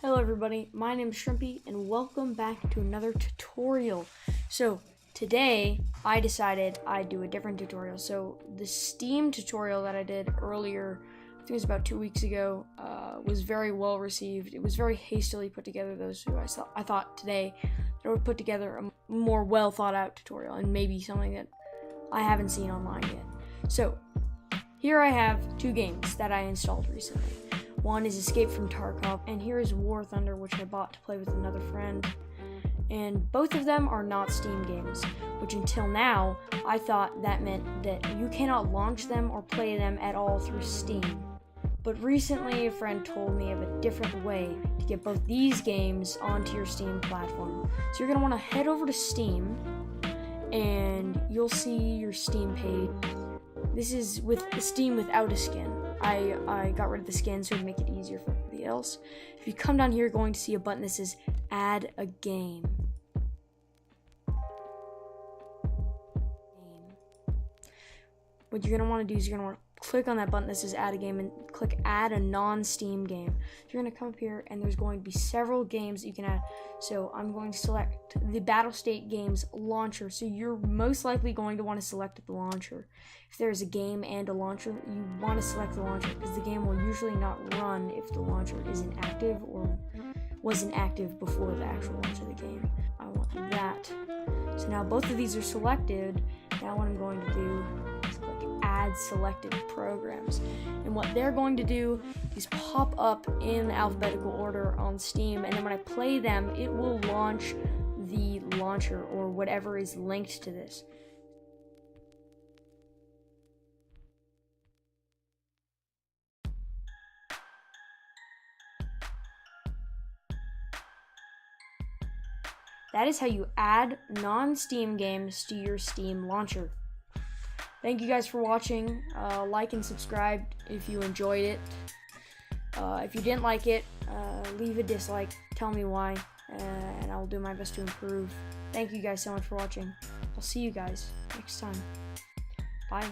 Hello everybody, my name is Shrimpee and welcome back to another tutorial. So today I decided I'd do a different tutorial. So the Steam tutorial that I did earlier, I think it was about 2 weeks ago, was very well received. It was very hastily put together though, so I thought today that I would put together a more well thought out tutorial and maybe something that I haven't seen online yet. So here I have two games that I installed recently. One is Escape from Tarkov, and here is War Thunder, which I bought to play with another friend. And both of them are not Steam games, which until now, I thought that meant that you cannot launch them or play them at all through Steam. But recently, a friend told me of a different way to get both these games onto your Steam platform. So you're going to want to head over to Steam, and you'll see your Steam page. This is with the Steam without a skin. I got rid of the skin so to make it easier for everybody else. If you come down here, you're going to see a button that says Add a Game. What you're going to want to do is you're going to want to click on that button that says Add a Game and click Add a non-Steam game. You're going to come up here and there's going to be several games that you can add. So I'm going to select the Battlestate Games launcher. So you're most likely going to want to select the launcher. If there's a game and a launcher, you want to select the launcher because the game will usually not run if the launcher isn't active or wasn't active before the actual launch of the game. I want that. So now both of these are selected. Now what I'm going to do is click Add Selected Programs. And what they're going to do is pop up in alphabetical order on Steam, and then when I play them, it will launch the launcher or whatever is linked to this. That is how you add non-Steam games to your Steam launcher. Thank you guys for watching. Like and subscribe if you enjoyed it. If you didn't like it, leave a dislike. Tell me why, and I'll do my best to improve. Thank you guys so much for watching. I'll see you guys next time. Bye.